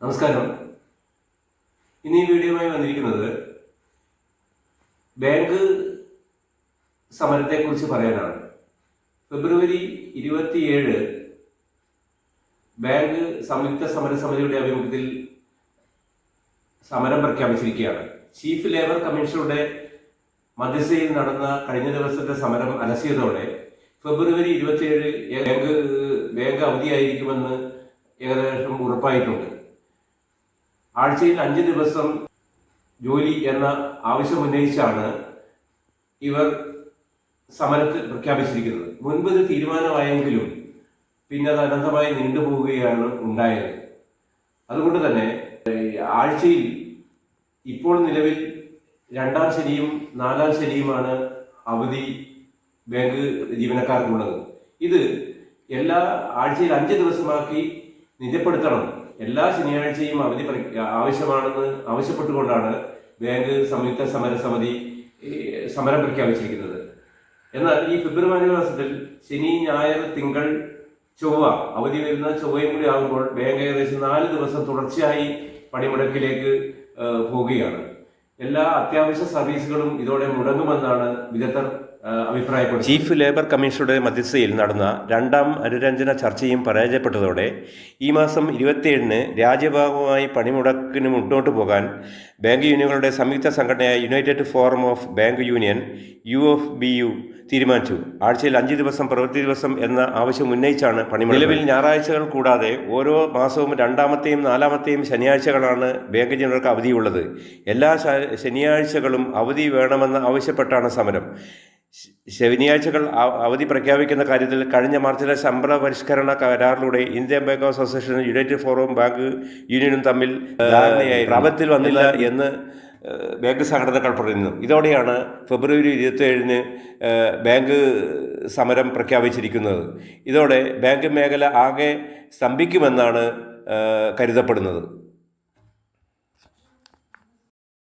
നമസ്കാരം. ഇന്ന് ഈ വീഡിയോയുമായി വന്നിരിക്കുന്നത് ബാങ്ക് സമരത്തെക്കുറിച്ച് പറയാനാണ്. ഫെബ്രുവരി 27 ബാങ്ക് സംയുക്ത സമരസമിതിയുടെ ആഭിമുഖ്യത്തിൽ സമരം പ്രഖ്യാപിച്ചിരിക്കുകയാണ്. ചീഫ് ലേബർ കമ്മീഷണറുടെ മധ്യസ്ഥതയിൽ നടന്ന കഴിഞ്ഞ ദിവസത്തെ സമരം അലസിയതോടെ ഫെബ്രുവരി 27 ബാങ്ക് അവധിയായിരിക്കുമെന്ന് ഏകദേശം ഉറപ്പായിട്ടുണ്ട്. ആഴ്ചയിൽ 5 ദിവസം ജോലി എന്ന ആവശ്യം ഉന്നയിച്ചാണ് ഇവർ സമരത്തിൽ പ്രഖ്യാപിച്ചിരിക്കുന്നത്. മുൻപ് ഇത് തീരുമാനമായെങ്കിലും പിന്നെ അത് അനന്തമായി നീണ്ടുപോവുകയാണ് ഉണ്ടായത്. അതുകൊണ്ട് തന്നെ ആഴ്ചയിൽ ഇപ്പോൾ നിലവിൽ 2-ാം ശനിയും 4-ാം ശനിയുമാണ് അവധി ബാങ്ക് ജീവനക്കാർക്കുള്ളത്. ഇത് എല്ലാ ആഴ്ചയിൽ 5 ദിവസമാക്കി നിജപ്പെടുത്തണം. എല്ലാ ശനിയാഴ്ചയും അവധി ആവശ്യമാണെന്ന് ആവശ്യപ്പെട്ടുകൊണ്ടാണ് ബാങ്ക് സംയുക്ത സമരസമിതി സമരം പ്രഖ്യാപിച്ചിരിക്കുന്നത്. എന്നാൽ ഈ ഫെബ്രുവരി മാസത്തിൽ ശനി, ഞായർ, തിങ്കൾ, ചൊവ്വ അവധി വരുന്ന ചൊവ്വയും കൂടി ആകുമ്പോൾ ബാങ്ക് ഏകദേശം 4 ദിവസം തുടർച്ചയായി പണിമുടക്കിലേക്ക് പോവുകയാണ്. എല്ലാ അത്യാവശ്യ സർവീസുകളും ഇതോടെ മുടങ്ങുമെന്നാണ് വിദഗ്ധർ അഭിപ്രായപ്പെടുന്നത്. ചീഫ് ലേബർ കമ്മീഷണറുടെ മധ്യസ്ഥതയിൽ നടന്ന 2-ാം അനുരഞ്ജന ചർച്ചയും പരാജയപ്പെട്ടതോടെ ഈ മാസം 27 രാജ്യഭാഗമായി പണിമുടക്കിന് മുന്നോട്ട് പോകാൻ ബാങ്ക് യൂണിയനുകളുടെ സംയുക്ത സംഘടനയായ United forum of bank union UFBU തീരുമാനിച്ചു. ആഴ്ചയിൽ 5 ദിവസം പ്രവൃത്തി ദിവസം എന്ന ആവശ്യം ഉന്നയിച്ചാണ് പണിമുടക്ക്. നിലവിൽ ഞായറാഴ്ചകൾ കൂടാതെ ഓരോ മാസവും 2-ാമത്തെയും 4-ാമത്തെയും ശനിയാഴ്ചകളാണ് ബാങ്ക് ജീവനക്കാർക്ക് അവധിയുള്ളത്. എല്ലാ ശനിയാഴ്ചകളും അവധി വേണമെന്ന് ആവശ്യപ്പെട്ടാണ് സമരം. ശനിയാഴ്ചകൾ അവധി പ്രഖ്യാപിക്കുന്ന കാര്യത്തിൽ കഴിഞ്ഞ മാർച്ചിലെ ശമ്പള പരിഷ്കരണ കരാറിലൂടെ ഇന്ത്യൻ ബാങ്ക് അസോസിയേഷനും യുണൈറ്റഡ് ഫോറം ബാങ്ക് യൂണിയനും തമ്മിൽ ധാരണയായി പ്രാബല്യത്തിൽ വന്നില്ല എന്ന് ബാങ്ക് സംഘടനകൾ പറയുന്നു. ഇതോടെയാണ് ഫെബ്രുവരി 27 ബാങ്ക് സമരം പ്രഖ്യാപിച്ചിരിക്കുന്നത്. ഇതോടെ ബാങ്ക് മേഖല ആകെ സ്തംഭിക്കുമെന്നാണ് കരുതപ്പെടുന്നത്.